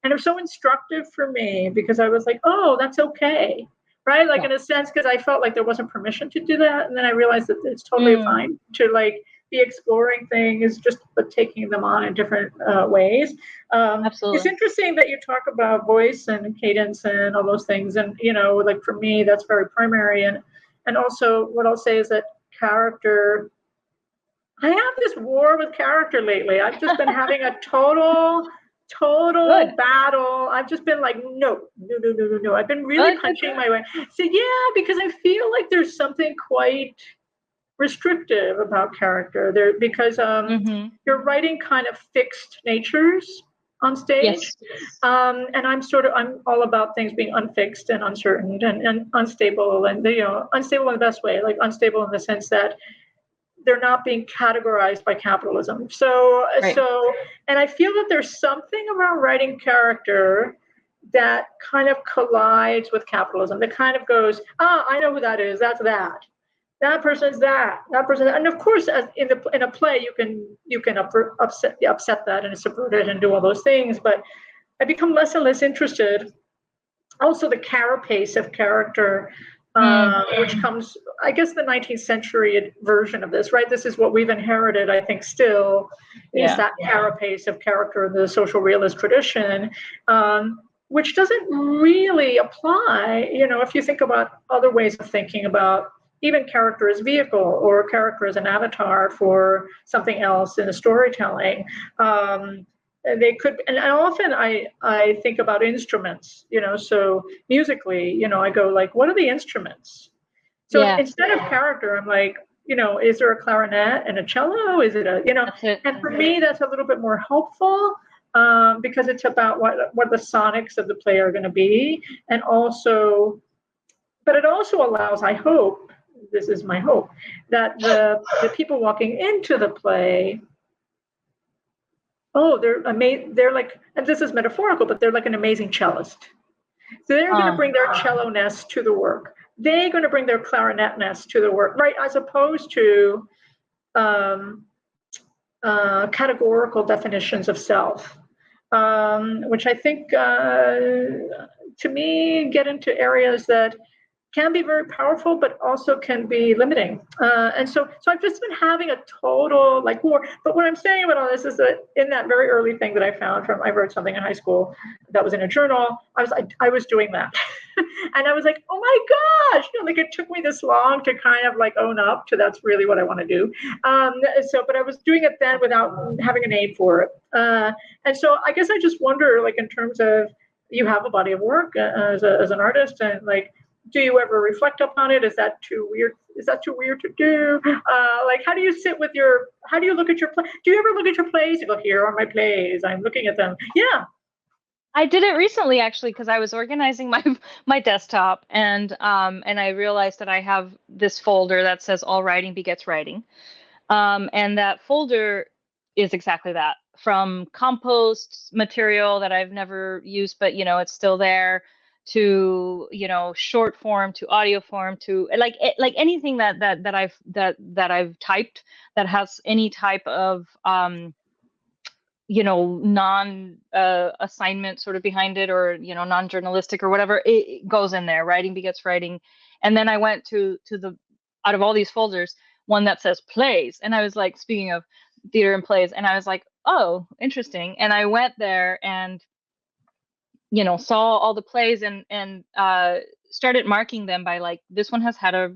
Speaker 1: and it was so instructive for me because I was like, oh, that's okay, right? Like in a sense, because I felt like there wasn't permission to do that. And then I realized that it's totally fine to like be exploring things, but taking them on in different ways.
Speaker 2: Absolutely.
Speaker 1: It's interesting that you talk about voice and cadence and all those things. And, like for me, that's very primary. And also what I'll say is that character, I have this war with character lately. I've just been having a total battle. I've just been like, no. I've been really punching my way. So because I feel like there's something quite restrictive about character there because you're writing kind of fixed natures on stage. And I'm all about things being unfixed and uncertain and unstable and unstable in the best way, like unstable in the sense that they're not being categorized by capitalism. So, and I feel that there's something about writing character that kind of collides with capitalism. That kind of goes, I know who that is. That's that. That person's that. That person. And of course, as in a play, you can upset that and subvert it and do all those things. But I become less and less interested. Also, the carapace of character. Which comes, I guess, the 19th century version of this, right? This is what we've inherited, I think, still, is that carapace of character in the social realist tradition, which doesn't really apply, if you think about other ways of thinking about even character as vehicle or character as an avatar for something else in the storytelling. They could, and often I think about instruments, so musically, I go like, what are the instruments? So instead of character, I'm like, is there a clarinet and a cello? Is it and for me, that's a little bit more helpful because it's about what the sonics of the play are going to be. And also, but it also allows, I hope, this is my hope, that the people walking into the play, they're amazing. They're like, and this is metaphorical, but they're like an amazing cellist. So they're going to bring their cello-ness to the work. They're going to bring their clarinet-ness to the work, right? As opposed to categorical definitions of self, which I think, to me, get into areas that can be very powerful, but also can be limiting. And so I've just been having a total like war. But what I'm saying about all this is that in that very early thing that I found I wrote something in high school that was in a journal. I was doing that, and I was like, oh my gosh, like it took me this long to kind of like own up to that's really what I want to do. But I was doing it then without having a name for it. And so I guess I just wonder, like in terms of you have a body of work as an artist, and like, do you ever reflect upon it? Is that too weird? Is that too weird to do? Like, how do you how do you look at your play? Do you ever look at your plays? You go, here are my plays. I'm looking at them. Yeah.
Speaker 2: I did it recently, actually, because I was organizing my desktop, and I realized that I have this folder that says all writing begets writing. And that folder is exactly that, from compost material that I've never used, but it's still there, to short form, to audio form, to like anything that I've typed that has any type of non assignment sort of behind it, or non-journalistic or whatever. It goes in there. Writing begets writing. And then I went to the, out of all these folders, one that says plays, and I was like, speaking of theater and plays, and I was like, oh, interesting. And I went there and saw all the plays, and started marking them by like, this one has had a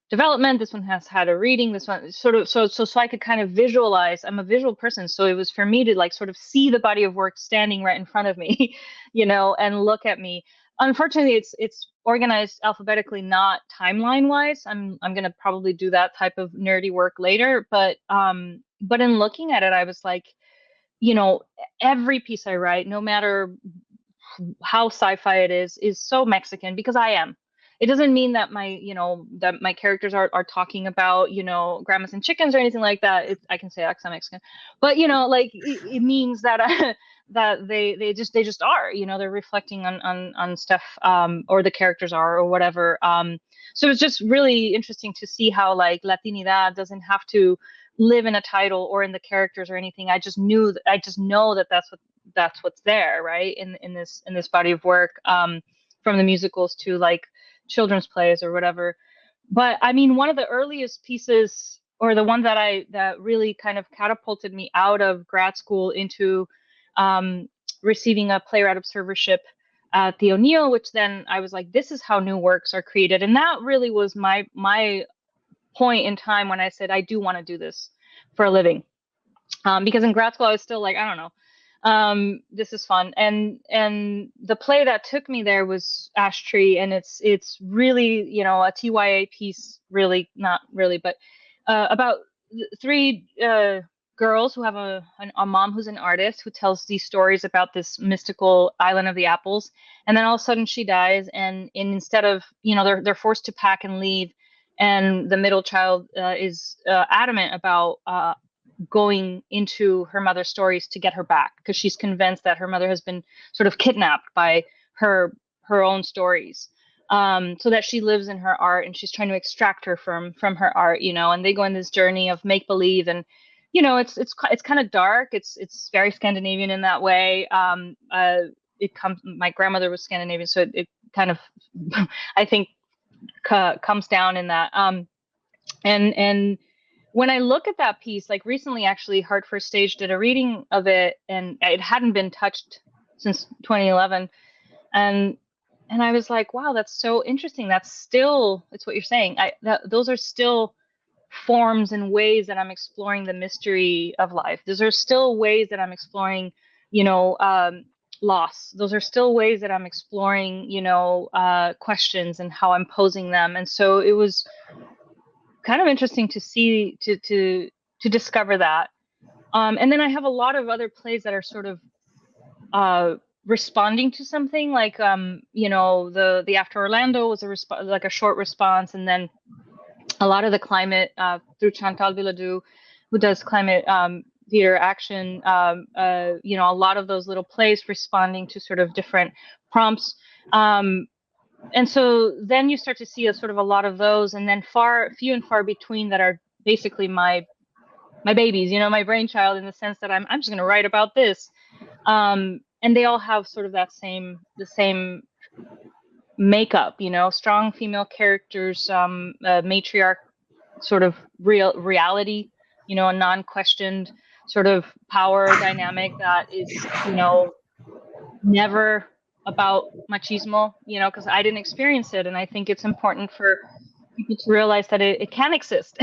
Speaker 2: development, this one has had a reading, this one sort of, so I could kind of visualize. I'm a visual person, so it was for me to like sort of see the body of work standing right in front of me, and look at me. Unfortunately, it's organized alphabetically, not timeline wise. I'm gonna probably do that type of nerdy work later, but in looking at it, I was like, every piece I write, no matter how sci-fi it is so Mexican, because I am. It doesn't mean that my characters are talking about grandmas and chickens or anything like that. I can say I'm Mexican, but like it means that that they just are, they're reflecting on stuff, or the characters are, or whatever. So it's just really interesting to see how like Latinidad doesn't have to live in a title or in the characters or anything. I just know that that's what's there, right, in this body of work, from the musicals to like children's plays or whatever. But I mean, one of the earliest pieces, or the one that really kind of catapulted me out of grad school into receiving a playwright observership at the O'Neill, which then I was like, this is how new works are created. And that really was my point in time when I said, I do want to do this for a living. Because in grad school, I was still like, I don't know. This is fun. And the play that took me there was Ash Tree, and it's really, a TYA piece, really, not really, but about three girls who have a mom who's an artist, who tells these stories about this mystical island of the apples, and then all of a sudden she dies, and instead of, they're forced to pack and leave, and the middle child is adamant about going into her mother's stories to get her back, because she's convinced that her mother has been sort of kidnapped by her own stories, so that she lives in her art, and she's trying to extract her from her art, and they go on this journey of make believe. And it's kind of dark. It's very Scandinavian in that way. My grandmother was Scandinavian, so it kind of I think comes down in that. And when I look at that piece, like recently, actually, Heart First Stage did a reading of it, and it hadn't been touched since 2011. And I was like, wow, that's so interesting. That's still, it's what you're saying. Those are still forms and ways that I'm exploring the mystery of life. Those are still ways that I'm exploring, loss. Those are still ways that I'm exploring, questions and how I'm posing them. And so it was kind of interesting to see, to discover that. And then I have a lot of other plays that are sort of responding to something, like the After Orlando was like a short response, and then a lot of the climate through Chantal Villadou, who does climate theater action, a lot of those little plays responding to sort of different prompts. And so then you start to see a lot of those, and then few and far between that are basically my babies, my brainchild, in the sense that I'm just going to write about this. And they all have sort of the same makeup, strong female characters, matriarch sort of reality, a non-questioned sort of power dynamic that is, never about machismo, because I didn't experience it. And I think it's important for people to realize that it can exist,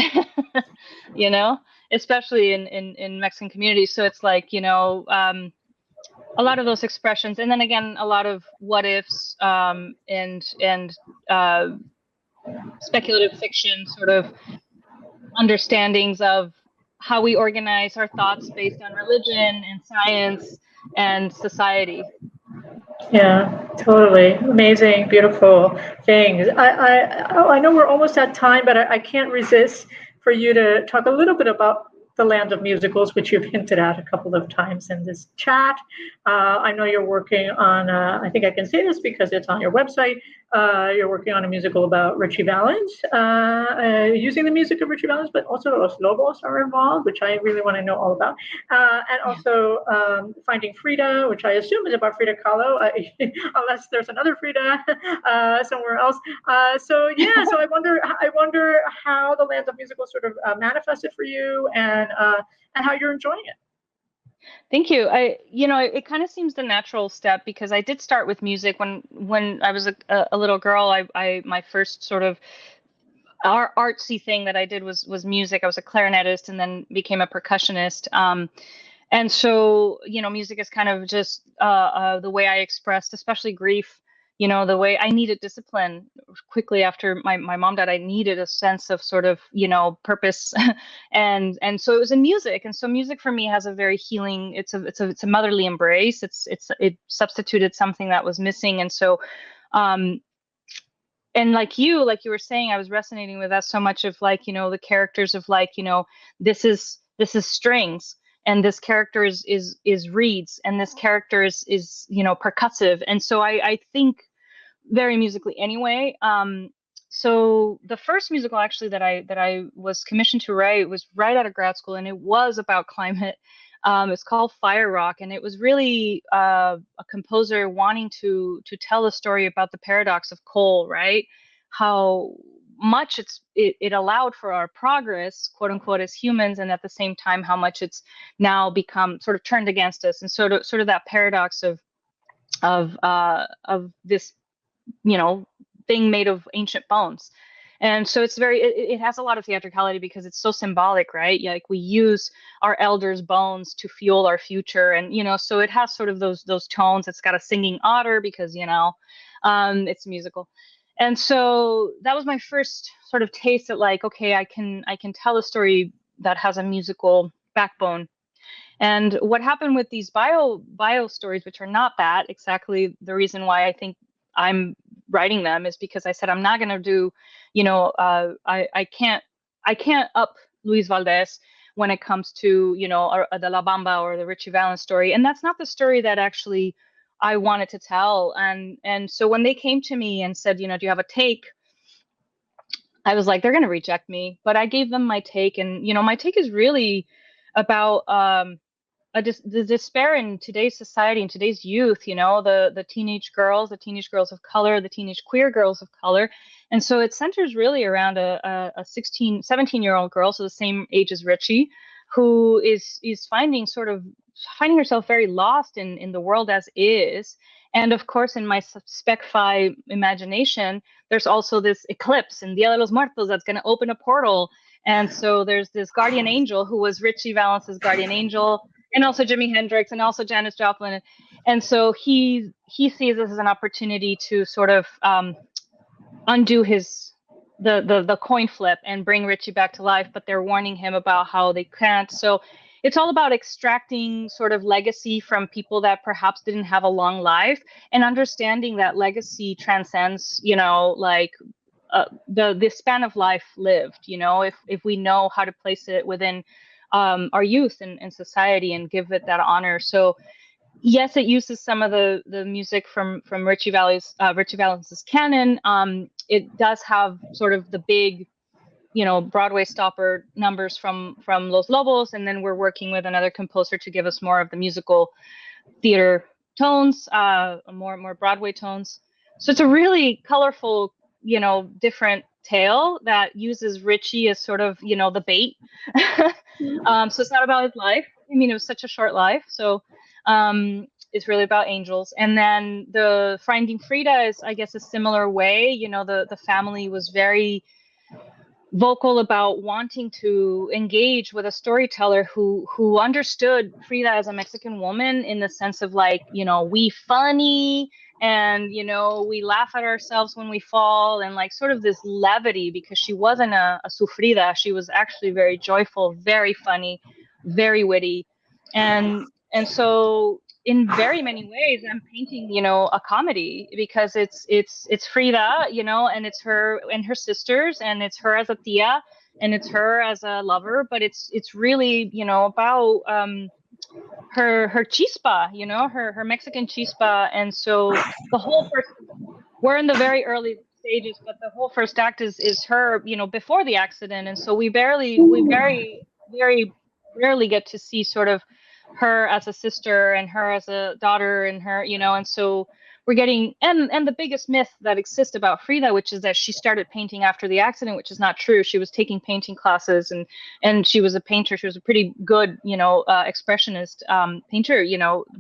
Speaker 2: you know, especially in Mexican communities. So it's like, a lot of those expressions, and then again, a lot of what ifs, and speculative fiction sort of understandings of how we organize our thoughts based on religion and science and society.
Speaker 1: Yeah, totally. Amazing, beautiful things. I know we're almost at time, but I can't resist for you to talk a little bit about the land of musicals, which you've hinted at a couple of times in this chat. I know you're working on, I think I can say this because it's on your website. You're working on a musical about Richie Valens, using the music of Richie Valens, but also Los Lobos are involved, which I really want to know all about. And also Finding Frida, which I assume is about Frida Kahlo, unless there's another Frida somewhere else. So I wonder how the land of musicals sort of manifested for you, and how you're enjoying it.
Speaker 2: Thank you. It kind of seems the natural step, because I did start with music when I was a little girl. I my first sort of artsy thing that I did was music. I was a clarinetist and then became a percussionist. And so, music is kind of just the way I expressed, especially grief. The way I needed discipline quickly after my mom died. I needed a sense of sort of, purpose, and so it was in music. And so music for me has a very healing. It's a motherly embrace. It substituted something that was missing. And so, and like you were saying, I was resonating with that so much of like, the characters of like, this is strings, and this character is reeds, and this character is percussive. And so I think very musically anyway. So the first musical actually that I was commissioned to write was right out of grad school, and it was about climate. It's called Fire Rock, and it was really a composer wanting to tell a story about the paradox of coal, right? How much it allowed for our progress, quote unquote, as humans, and at the same time how much it's now become sort of turned against us, and sort of that paradox of this thing made of ancient bones. And so it's it has a lot of theatricality because it's so symbolic, right? Like we use our elders' bones to fuel our future, and so it has sort of those tones. It's got a singing otter because it's musical. And so that was my first sort of taste at like, okay, I can tell a story that has a musical backbone. And what happened with these bio stories, which are not that exactly the reason why I think I'm writing them, is because I said I'm not going to do, I can't up Luis Valdez when it comes to the La Bamba or the Richie Valens story, and that's not the story that actually I wanted to tell. And so when they came to me and said, do you have a take? I was like, they're going to reject me, but I gave them my take, and my take is really about the despair in today's society, in today's youth, the teenage girls of color, the teenage queer girls of color. And so it centers really around a 17-year-old girl, so the same age as Richie, who is finding herself very lost in the world as is. And of course, in my spec-fi imagination, there's also this eclipse in Dia de los Muertos that's going to open a portal. And so there's this guardian angel who was Richie Valens' guardian angel, and also Jimi Hendrix, and also Janis Joplin. And so he sees this as an opportunity to sort of undo the coin flip and bring Richie back to life, but they're warning him about how they can't. So it's all about extracting sort of legacy from people that perhaps didn't have a long life, and understanding that legacy transcends, the span of life lived, if we know how to place it within our youth and society and give it that honor. So yes, it uses some of the music from Richie Valens' canon. It does have sort of the big, Broadway stopper numbers from Los Lobos, and then we're working with another composer to give us more of the musical theater tones, more Broadway tones. So it's a really colorful, different tale that uses Richie as sort of, the bait. So it's not about his life. I mean, it was such a short life. So it's really about angels. And then the Finding Frida is, I guess, a similar way. The family was very vocal about wanting to engage with a storyteller who understood Frida as a Mexican woman in the sense of like, we funny and, we laugh at ourselves when we fall, and like sort of this levity, because she wasn't a sufrida. She was actually very joyful, very funny, very witty. And so in very many ways, I'm painting, a comedy, because it's Frida, and it's her and her sisters, and it's her as a tia, and it's her as a lover, but it's really, about her chispa, her Mexican chispa. And so we're in the very early stages, but the whole first act is her, before the accident, and so we very rarely get to see sort of her as a sister and her as a daughter and her, and so we're getting, and the biggest myth that exists about Frida, which is that she started painting after the accident, which is not true. She was taking painting classes, and she was a painter. She was a pretty good, expressionist painter,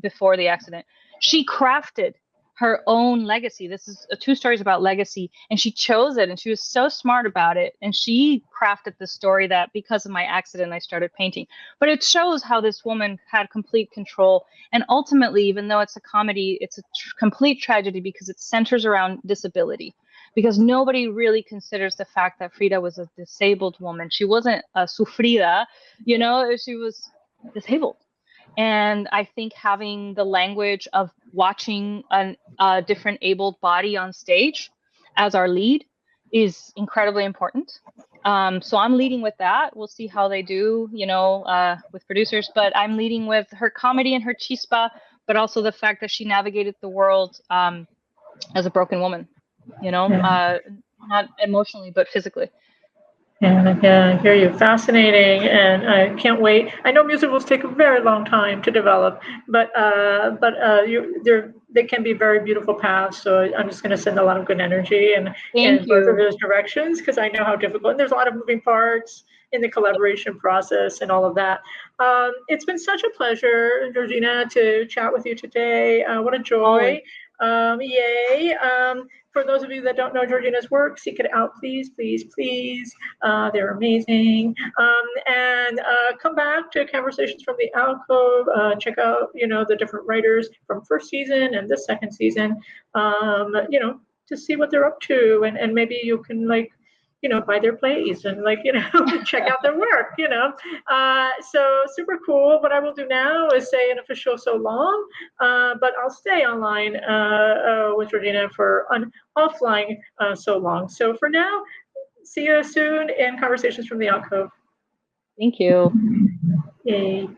Speaker 2: before the accident. She crafted her own legacy. This is two stories about legacy, and she chose it, and she was so smart about it, and she crafted the story that because of my accident I started painting. But it shows how this woman had complete control, and ultimately, even though it's a comedy, it's a complete tragedy, because it centers around disability, because nobody really considers the fact that Frida was a disabled woman. She wasn't a sufrida, she was disabled. And I think having the language of watching a different abled body on stage as our lead is incredibly important. So I'm leading with that. We'll see how they do, with producers, but I'm leading with her comedy and her chispa, but also the fact that she navigated the world as a broken woman, not emotionally, but physically.
Speaker 1: Yeah, I hear you. Fascinating, and I can't wait. I know musicals take a very long time to develop, but they can be very beautiful paths. So I'm just going to send a lot of good energy in both of those directions, because I know how difficult. And there's a lot of moving parts in the collaboration process and all of that. It's been such a pleasure, Georgina, to chat with you today. What a joy! Yay! For those of you that don't know Georgina's work, seek it out, please, please, please. They're amazing. And come back to Conversations from the Alcove. Check out, the different writers from first season and this second season, to see what they're up to. And maybe you can, buy their plays and check out their work, so super cool. What I will do now is say an official so long, but I'll stay online with Georgina for an offline so long. So for now, see you soon in Conversations from the Alcove.
Speaker 2: Thank you.
Speaker 1: Yay.